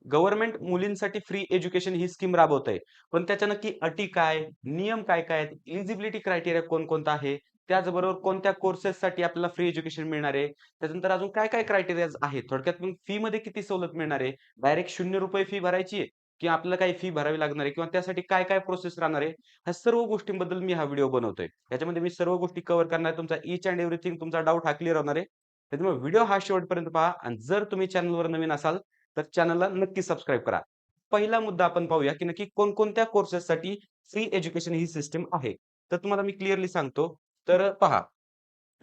Government मुलींसाठी free education ही scheme राबवत आहे. पण त्याच्या नक्की अटी काय, नियम काय-काय आहेत, एलिजिबिलिटी क्रायटेरिया कोणकोणता आहे, त्याचबरोबर कोणत्या कोर्सेससाठी आपल्याला फ्री एज्युकेशन मिळणार आहे, त्याच्यानंतर अजून काय-काय क्रायटेरियाज आहेत. थोडक्यात मग फीमध्ये किती सवलत मिळणार आहे, डायरेक्ट ₹0 फी भरायची आहे, की आपल्याला काही फी भरावी लागणार आहे किंवा त्यासाठी काय-काय प्रोसेस राहणार आहे, ह्या सर्व गोष्टींबद्दल मी हा व्हिडिओ बनवतोय. त्याच्यामध्ये मी सर्व गोष्टी कव्हर करणार आहे. तुमचा ईच एंड एव्हरीथिंग तुमचा डाऊट हा क्लिअर होणार आहे. त्याच्यामुळे व्हिडिओ हा शेवटपर्यंत पहा आणि जर तुम्ही चॅनलवर नवीन असाल तर चॅनलला नक्की सबस्क्राईब करा. पहिला मुद्दा आपण पाहूया, की नक्की कोणकोणत्या कोर्सेससाठी फ्री एज्युकेशन ही सिस्टम आहे. तर तुम्हाला मी क्लिअरली सांगतो. तर पहा,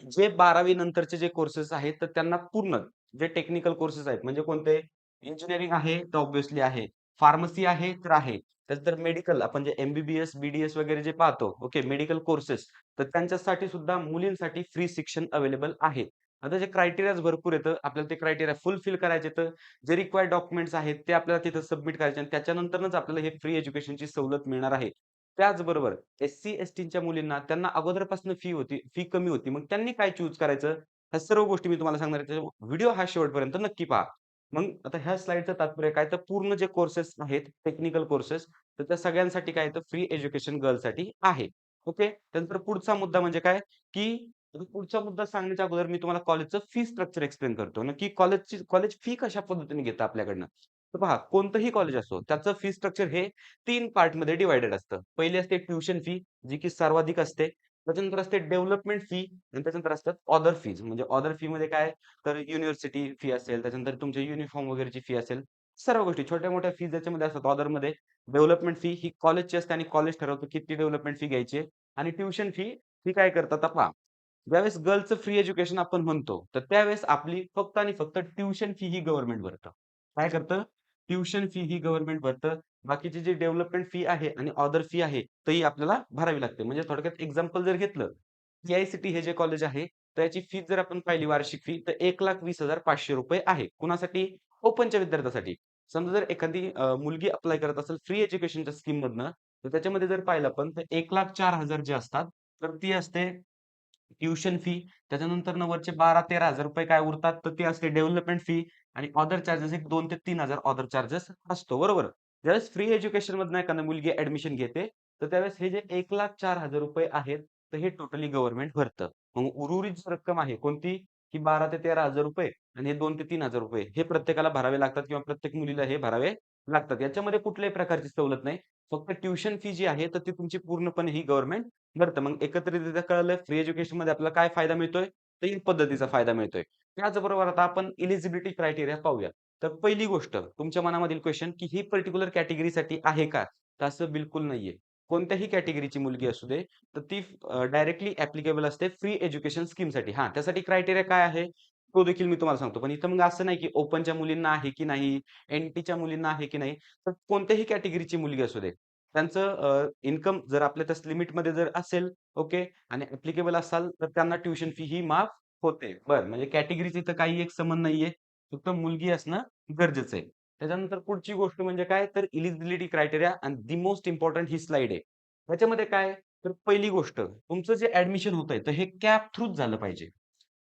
जे 12वी नंतरचे जे कोर्सेस आहेत, तर त्यांना पूर्ण जे टेक्निकल कोर्सेस आहेत, म्हणजे कोणते? इंजिनिअरिंग आहे, तर ऑब्व्हियसली आहे. फार्मसी आहे, तर आहे. त्यानंतर मेडिकल आपण जे एम-बी-बी-एस, बी-डी-एस वगैरे जे पाहतो, ओके, मेडिकल कोर्सेस, तर त्यांच्यासाठी सुद्धा मुलींसाठी फ्री शिक्षण अवेलेबल आहे. आता जे क्रायटेरियाज भरपूर येतं, आपल्याला ते क्रायटेरिया फुलफिल करायचे तर जे रिक्वायर्ड डॉक्युमेंट्स आहेत, ते आपल्याला तिथं सबमिट करायचे आणि त्याच्यानंतरच आपल्याला हे फ्री एज्युकेशनची सवलत मिळणार आहे. त्याचबरोबर एस-सी, एस-टीच्या मुलींना त्यांना अगोदरपासून फी होती, फी कमी होती. मग त्यांनी काय चूज करायचं? ह्या सर्व गोष्टी मी तुम्हाला सांगणार आहे. व्हिडिओ हा शेवटपर्यंत नक्की पहा. मग आता ह्या स्लाइडचं तात्पर्य काय? तर पूर्ण जे कोर्सेस आहेत, टेक्निकल कोर्सेस, तर त्या सगळ्यांसाठी काय तर फ्री एज्युकेशन गर्ल्ससाठी आहे. ओके. त्यानंतर पुढचा मुद्दा म्हणजे काय? की पुढचा मुद्दा सांगण्याच्या अगोदर मी तुम्हाला कॉलेजचं फी स्ट्रक्चर एक्सप्लेन करतो. नक्की कॉलेज फी कशा पद्धतीने घेतं आपल्याकडनं. तर पहा, कोणतंही कॉलेज असो, त्याचं फी स्ट्रक्चर हे 3 पार्टमध्ये डिव्हायडेड असतं. पहिली असते ट्युशन फी, जी की सर्वाधिक असते. त्याच्यानंतर असते डेव्हलपमेंट फी आणि त्याच्यानंतर असतात अदर फीज. म्हणजे अदर फीमध्ये काय, तर युनिव्हर्सिटी फी असेल, त्याच्यानंतर तुमचे युनिफॉर्म वगैरेची फी असेल. सर्व गोष्टी छोट्या-मोठ्या फीज याच्यामध्ये असतात अदरमध्ये. डेव्हलपमेंट फी ही कॉलेजची असते आणि कॉलेज ठरवतं किती डेव्हलपमेंट फी घ्यायची आहे आणि ट्युशन फी ही काय करतात पहा, ज्यावेळेस गर्ल्सचं फ्री एज्युकेशन आपण म्हणतो, तर त्यावेळेस आपली फक्त आणि फक्त ट्युशन फी ही गव्हर्नमेंट भरतं. काय करतं? ट्युशन फी ही गव्हर्नमेंट भरतं. बाकीची जी डेव्हलपमेंट फी आहे आणि अदर फी आहे, ती आपल्याला भरावी लागते. म्हणजे थोडक्यात एक्झाम्पल जर घेतलं, सी-आय-सी-टी हे जे कॉलेज आहे, तर याची फीस जर आपण पाहिली वार्षिक फी, तर ₹1,20,500 आहे. कुणासाठी? ओपनच्या विद्यार्थ्यासाठी. समजा जर एखादी मुलगी अप्लाय करत असेल फ्री एज्युकेशनच्या स्कीममधनं, तर त्याच्यामध्ये जर पाहिलं आपण, तर 1,04,000 जे असतात, तर ती असते ट्युशन फी. त्याच्यानंतर वरचे 12,000-13,000 काय उरतात, तर ती असते डेव्हलपमेंट फी आणि अदर चार्जेस एक 2,000 ते 3,000 अदर चार्जेस असतो, बरोबर. ज्यावेळेस फ्री एज्युकेशनमधनं एखादी मुलगी ॲडमिशन घेते, तर त्यावेळेस हे जे ₹1,04,000 आहेत, तर हे टोटली गव्हर्नमेंट भरतं. मग उर्वरित जी रक्कम आहे कोणती? की 12,000 ते 13,000 आणि हे 2,000 ते 3,000 हे प्रत्येकाला भरावे लागतात किंवा प्रत्येक मुलीला हे भरावे लागतात. याच्यामध्ये कुठल्याही प्रकारची सवलत नाही. फक्त ट्युशन फी जी आहे, तर ती तुमची पूर्णपणे ही गव्हर्नमेंट बरं, मग एकत्रितरित्या कळलं फ्री एज्युकेशनमध्ये आपल्याला काय फायदा मिळतोय? तर 3 पद्धतीचा फायदा मिळतोय. त्याचबरोबर आता आपण एलिजिबिलिटी क्रायटेरिया पाहूया. तर पहिली गोष्ट तुमच्या मनामधील क्वेशन, की ही पर्टिक्युलर कॅटेगरीसाठी आहे का? तर असं बिलकुल नाहीये. कोणत्याही कॅटेगरीची मुलगी असू दे, तर ती डायरेक्टली ॲप्लिकेबल असते फ्री एज्युकेशन स्कीमसाठी. हां, त्यासाठी क्रायटेरिया काय आहे? तो देखील मी तुम्हाला सांगतो. पण इथं मग असं नाही, की ओपनच्या मुलींना आहे की नाही, एन-टीच्या मुलींना आहे की नाही. तर कोणत्याही कॅटेगरीची मुलगी असू दे. त्यांचं इन्कम जर आपल्या त्या लिमिटमध्ये जर असेल, ओके, आणि ॲप्लिकेबल असाल, तर त्यांना ट्युशन फी ही माफ होते. बरं, म्हणजे कॅटेगरीचा इथं काही एक संबंध नाहीये. फक्त मुलगी असणं गरजेचं आहे. त्याच्यानंतर पुढची गोष्ट म्हणजे काय, तर एलिजिबिलिटी क्रायटेरिया आणि the most important he slide आहे. त्याच्यामध्ये काय, तर पहिली गोष्ट तुमचं जे ॲडमिशन होतंय, तर हे कॅप थ्रूच झालं पाहिजे.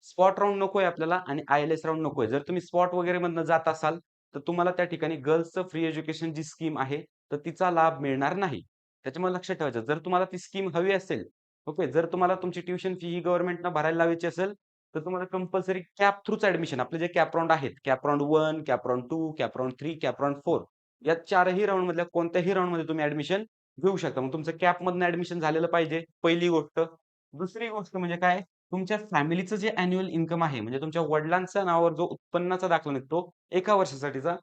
स्पॉट राउंड नकोय आपल्याला आणि आय-एल-एस राउंड नकोय. जर तुम्ही स्पॉट वगैरे मधनं जात असाल, तर तुम्हाला त्या ठिकाणी गर्ल्सचं फ्री एज्युकेशन जी स्कीम आहे, तर तिचा लाभ मिळणार नाही. त्याच्यामुळे लक्षात ठेवायचं. जर तुम्हाला ती स्कीम हवी असेल, ओके. जर तुम्हाला तुमची ट्युशन फी ही गव्हर्नमेंटनं भरायला लावायची असेल, तर तुम्हाला कंपल्सरी कॅप थ्रूच ॲडमिशन आपले जे कॅप राउंड आहेत, cap round 1, cap round 2, cap round 3, cap round 4 या 4ही राउंडमधल्या कोणत्याही राउंडमध्ये तुम्ही ॲडमिशन घेऊ शकता. मग तुमचं कॅपमधनं ॲडमिशन झालेलं पाहिजे, पहिली गोष्ट. दुसरी गोष्ट म्हणजे काय, तुमच्या फॅमिलीचं जे अॅन्युअल इन्कम आहे, म्हणजे तुमच्या वडिलांच्या नावावर जो उत्पन्नाचा दाखला निघतो, एका वर्षासाठीचा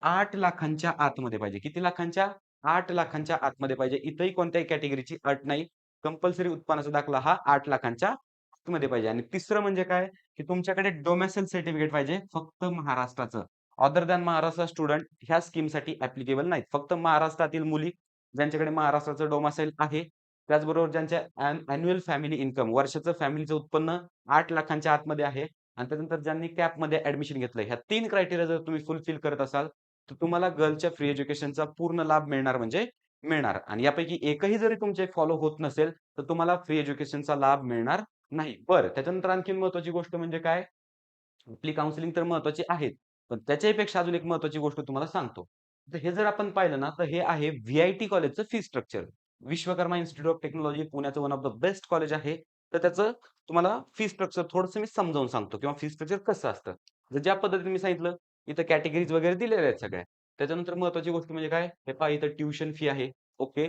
8,00,000च्या आतमध्ये पाहिजे. किती लाखांच्या? 8,00,000च्या आतमध्ये पाहिजे. इथंही कोणत्याही कॅटेगरीची अट नाही. कंपल्सरी उत्पन्नाचा दाखला हा 8,00,000च्या आतमध्ये पाहिजे. आणि तिसरं म्हणजे काय, की तुमच्याकडे डोमेसाइल सर्टिफिकेट पाहिजे फक्त महाराष्ट्राचं. अदर दॅन महाराष्ट्र स्टुडंट ह्या स्कीमसाठी ॲप्लिकेबल नाहीत. फक्त महाराष्ट्रातील मुली ज्यांच्याकडे महाराष्ट्राचं डोमेसाइल आहे, त्याचबरोबर ज्यांच्या अॅन्युअल फॅमिली इन्कम वर्षाचं फॅमिलीचं उत्पन्न 8,00,000च्या आतमध्ये आहे आणि त्यानंतर ज्यांनी कॅपमध्ये ॲडमिशन घेतलंय, ह्या 3 क्रायटेरिया जर तुम्ही फुलफिल करत असाल, तर तुम्हाला गर्लच्या फ्री एज्युकेशनचा पूर्ण लाभ मिळणार म्हणजे मिळणार आणि यापैकी एकही जरी तुमचे फॉलो होत नसेल, तर तुम्हाला फ्री एज्युकेशनचा लाभ मिळणार नाही. बरं, त्याच्यानंतर आणखीन महत्त्वाची गोष्ट म्हणजे काय? आपली काउन्सिलिंग तर महत्त्वाची आहेच. पण त्याच्याही अजून एक महत्त्वाची गोष्ट तुम्हाला सांगतो. तर हे जर आपण पाहिलं ना, तर हे आहे व्ही-आय-टी कॉलेजचं fee structure. Vishwakarma institute of technology पुण्याचं one of the best college आहे. तर त्याचं तुम्हाला फी स्ट्रक्चर थोडंसं मी समजावून सांगतो किंवा फी स्ट्रक्चर कसं असतं. तर ज्या पद्धतीने मी सांगितलं, इथं कॅटेगरीज वगैरे दिलेल्या आहेत सगळ्या. त्याच्यानंतर महत्त्वाची गोष्ट म्हणजे काय? हे पहा इथं ट्युशन फी आहे. ओके.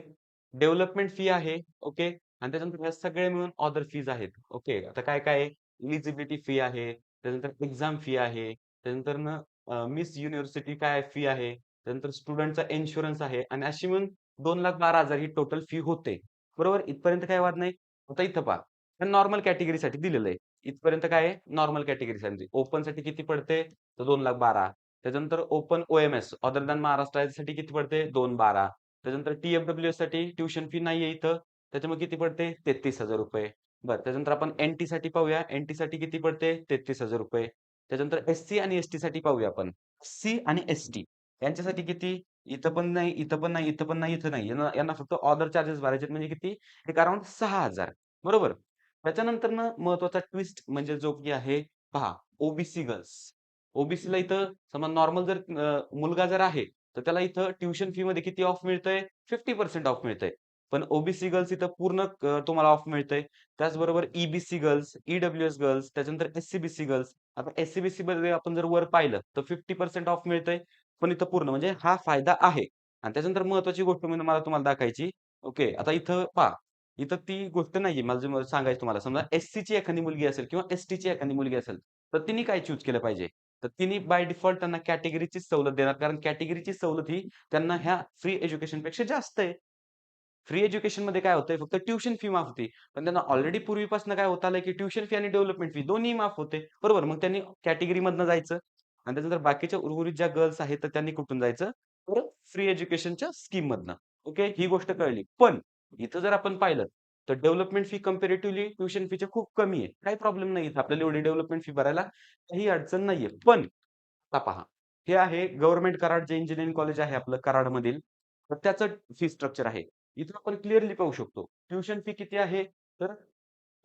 डेव्हलपमेंट फी आहे. ओके. आणि त्याच्यानंतर ह्या सगळे मिळून अदर फीज आहेत. ओके. आता काय-काय आहे? एलिजिबिलिटी फी आहे. त्याच्यानंतर एक्झाम फी आहे. त्यानंतर मिस युनिव्हर्सिटी काय फी आहे. त्यानंतर स्टुडंटचा इन्शुरन्स आहे आणि अशी मिळून 2,12,000 ही टोटल फी होते. बरोबर? इथपर्यंत काही वाद नाही. आता इथं पहा. हे नॉर्मल कॅटेगरीसाठी दिलेलं आहे. इथपर्यंत काय आहे? नॉर्मल कॅटेगरीसाठी. ओपनसाठी किती पडते? तर 2,12,000. त्याच्यानंतर ओपन ओ-एम-एस अदर दॅन महाराष्ट्र यासाठी किती पडते? 2,12,000. त्याच्यानंतर टी-एफ-डब्ल्यू-एससाठी ट्युशन फी नाहीये इथं. त्याच्यामुळे किती पडते? ₹33,000. बरं. त्याच्यानंतर आपण एन-टीसाठी पाहूया. एन-टीसाठी किती पडते? ₹33,000. त्याच्यानंतर एस-सी आणि एस-टीसाठी पाहूया आपण. सी आणि एस-टी यांच्यासाठी किती? इथं पण नाही, इथं पण नाही, इथं पण नाही, इथं नाही. यांना यांना फक्त ऑथर चार्जेस भरायचे म्हणजे किती? एक अराउंड 6,000 बरोबर. त्याच्यानंतरनं महत्त्वाचा ट्विस्ट म्हणजे जो की आहे पहा, ओ-बी-सी गर्ल्स. ओ-बी-सीला इथं समजा नॉर्मल मुलगा जर आहे, तर त्याला इथं ट्युशन फीमध्ये किती ऑफ मिळतंय? 50% ऑफ मिळतंय. पण ओ-बी-सी गर्ल्स इथं पूर्ण तुम्हाला ऑफ मिळतंय. त्याचबरोबर ई-बी-सी गर्ल्स, ई-डब्ल्यू-एस गर्ल्स, त्याच्यानंतर एस-सी-बी-सी गर्ल्स. आता एस-सी-बी-सीमध्ये आपण जर वर पाहिलं, तर 50% ऑफ मिळतंय. पण इथं पूर्ण म्हणजे हा फायदा आहे. आणि त्याच्यानंतर महत्त्वाची गोष्ट म्हणजे मला तुम्हाला दाखवायची. ओके. आता इथं पहा, इथं ती गोष्ट नाहीये. मला जे सांगायचं तुम्हाला. समजा एस-सीची एखादी मुलगी असेल किंवा एस-टीची एखादी मुलगी असेल, तर तिने काय चूज केलं पाहिजे? तर तिने बाय डिफॉल्ट त्यांना कॅटेगरीचीच सवलत देणार. कारण कॅटेगरीची सवलत ही त्यांना ह्या फ्री एज्युकेशनपेक्षा जास्त आहे. फ्री एज्युकेशनमध्ये काय होतंय फक्त ट्युशन फी माफ होती. पण त्यांना ऑलरेडी पूर्वीपासून काय होत आलंय, की ट्युशन फी आणि डेव्हलपमेंट फी दोन्ही माफ होते. बरोबर. मग त्यांनी कॅटेगरीमधनं जायचं आणि त्याच्यानंतर बाकीच्या उर्वरित ज्या गर्ल्स आहेत, तर त्यांनी कुठून जायचं? तर फ्री एज्युकेशनच्या स्कीममधनं. ओके. ही गोष्ट कळली. पण इथं जर आपण पाहिलं, तर डेव्हलपमेंट फी कंपॅरेटिव्हली ट्युशन फीच्या खूप कमी आहे. काही प्रॉब्लेम नाही आपल्याला एवढी डेव्हलपमेंट फी भरायला काही अडचण नाहीये. पण आता पहा, हे आहे गव्हर्नमेंट कराड जे इंजिनिअरिंग कॉलेज आहे आपलं कराडमधील. तर त्याचं फी स्ट्रक्चर आहे. इथं आपण क्लिअरली पाहू शकतो. ट्युशन फी किती आहे? तर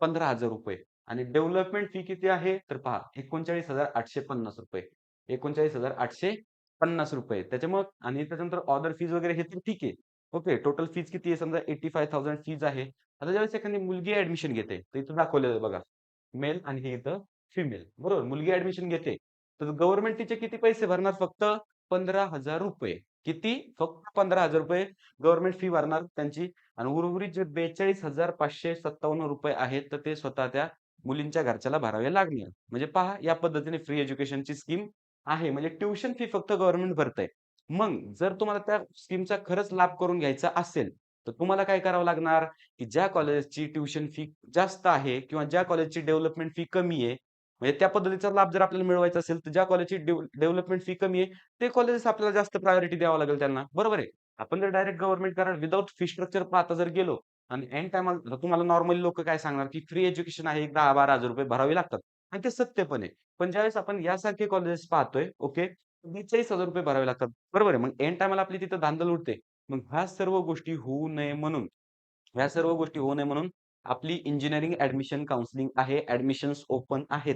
₹15,000 आणि डेव्हलपमेंट फी किती आहे? तर पहा ₹39,850 ₹39,850 त्याच्यामुळं आणि त्याच्यानंतर अदर फीज वगैरे हे तर ठीक आहे. ओके. टोटल फीज किती आहे? समजा 85,000 फीज आहे. आता ज्यावेळेस एखादी मुलगी ॲडमिशन घेते, तर इथं दाखवलेलं आहे बघा. मेल आणि हे इथं फिमेल. बरोबर. मुलगी ॲडमिशन घेते. तर गव्हर्नमेंट तिचे किती पैसे भरणार? फक्त ₹15,000 किती? फक्त ₹15,000 गव्हर्नमेंट फी भरणार त्यांची आणि उर्वरित जे ₹42,557 आहेत, तर ते स्वतः त्या मुलींच्या घरच्याला भरावे लागणार. म्हणजे पहा या पद्धतीने फ्री एज्युकेशनची स्कीम आहे. म्हणजे ट्युशन फी फक्त गव्हर्नमेंट भरतंय. मग जर तुम्हाला त्या स्कीमचा खरंच लाभ करून घ्यायचा असेल, तर तुम्हाला काय करावं लागणार, की ज्या कॉलेजची ट्युशन फी जास्त आहे किंवा ज्या कॉलेजची डेव्हलपमेंट फी कमी आहे, म्हणजे त्या पद्धतीचा लाभ जर आपल्याला मिळवायचा असेल, तर ज्या कॉलेजची डेव्हलपमेंट फी कमी आहे, ते कॉलेजेस आपल्याला जास्त प्रायोरिटी द्यावं लागेल त्यांना. बरोबर आहे. आपण जर डायरेक्ट गव्हर्नमेंट कारण विथआऊट फी स्ट्रक्चर पाहता जर गेलो आणि ऐन टाईमाला तुम्हाला नॉर्मली लोकं काय सांगणार, की फ्री एज्युकेशन आहे, एक 10,000-12,000 भरावे लागतात आणि ते सत्य पण आहे. पण ज्यावेळेस आपण यासारखे कॉलेजेस पाहतोय, ओके, ₹42,000 भरावे लागतात. बरोबर आहे. मग ऐन टाईमाला आपली तिथं धांदल उडते. मग ह्या सर्व गोष्टी होऊ नये म्हणून ह्या सर्व गोष्टी होऊ नये म्हणून आपली इंजिनिअरिंग ॲडमिशन काउन्सिलिंग आहे. ॲडमिशन्स ओपन आहेत.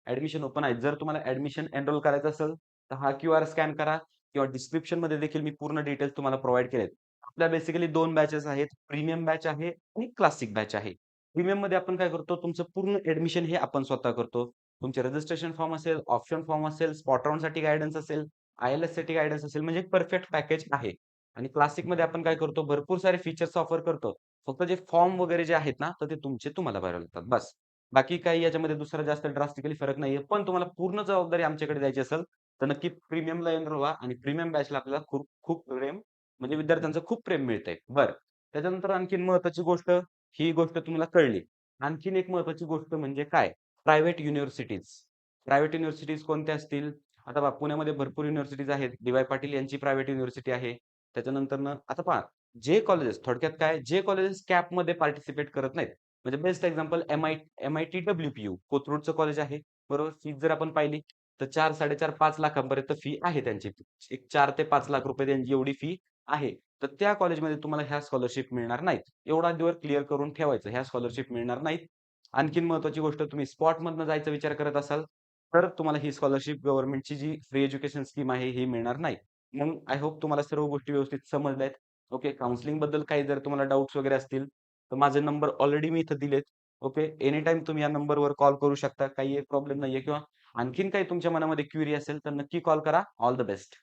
ॲडमिशन ओपन आहेत. जर तुम्हाला ॲडमिशन एनरोल करायचं असेल, तर हा क्यूआर स्कॅन करा किंवा डिस्क्रिप्शनमध्ये देखील मी पूर्ण डिटेल्स तुम्हाला प्रोव्हाईड केलेत. आपल्या बेसिकली 2 बॅचेस आहेत. प्रीमियम बॅच आहे आणि क्लासिक बॅच आहे. प्रीमियममध्ये आपण काय करतो, तुमचं पूर्ण ॲडमिशन हे आपण स्वतः करतो. तुमचे रजिस्ट्रेशन फॉर्म असेल, ऑप्शन फॉर्म असेल, स्पॉट राउंडसाठी गाईडन्स असेल, आय-एल-एससाठी गाईडन्स असेल, म्हणजे एक परफेक्ट पॅकेज आहे. आणि क्लासिकमध्ये आपण काय करतो, भरपूर सारे फीचर्स ऑफर करतो. फक्त जे फॉर्म वगैरे जे आहेत ना, तर ते तुमचे तुम्हाला भरावे लागतात बस. बाकी काही याच्यामध्ये दुसरा जास्त ड्रास्टिकली फरक नाहीये. पण तुम्हाला पूर्ण जबाबदारी आमच्याकडे द्यायची असेल, तर नक्की प्रीमियमला एनरोल व्हा आणि प्रीमियम बॅचला आपल्याला खूप खूप प्रेम म्हणजे विद्यार्थ्यांचं खूप प्रेम मिळतंय. बरं. त्याच्यानंतर आणखीन महत्त्वाची गोष्ट, ही गोष्ट तुम्हाला कळली. आणखीन एक महत्त्वाची गोष्ट म्हणजे काय? Private universities. प्रायव्हेट युनिव्हर्सिटीज कोणत्या असतील? आता पहा पुण्यामध्ये भरपूर युनिव्हर्सिटीज आहेत. डी-वाय पाटील यांची प्रायव्हेट युनिव्हर्सिटी आहे. त्याच्यानंतरनं आता पहा जे कॉलेजेस थोडक्यात काय, जे कॉलेजेस कॅपमध्ये पार्टिसिपेट करत नाहीत. म्हणजे बेस्ट एक्झाम्पल एम-आय-टी डब्ल्यू-पी-यू कोथरूडचं कॉलेज आहे. बरोबर. फीस जर आपण पाहिली, तर 4, 4.5, 5 लाखांपर्यंत फी आहे त्यांची. एक 4 ते 5 लाख रुपये त्यांची एवढी फी आहे. तर त्या कॉलेजमध्ये तुम्हाला ह्या स्कॉलरशिप मिळणार नाहीत. एवढा दिवस क्लिअर करून ठेवायचं. ह्या स्कॉलरशिप मिळणार नाहीत. आणखीन महत्त्वाची गोष्ट तुम्ही स्पॉटमधनं जायचा विचार करत असाल, तर तुम्हाला ही स्कॉलरशिप गव्हर्नमेंटची जी फ्री एज्युकेशन स्कीम आहे, ही मिळणार नाही. मग आय होप तुम्हाला सर्व गोष्टी व्यवस्थित समजल्यात. ओके. काउन्सिलिंगबद्दल काही जर तुम्हाला डाउट्स वगैरे असतील, तर माझे नंबर ऑलरेडी मी इथं दिलेत. ओके. एनी टाईम तुम्ही या नंबरवर कॉल करू शकता. काही एक प्रॉब्लेम नाहीये किंवा आणखीन काही तुमच्या मनामध्ये क्वेरी असेल, तर नक्की कॉल करा. All the best.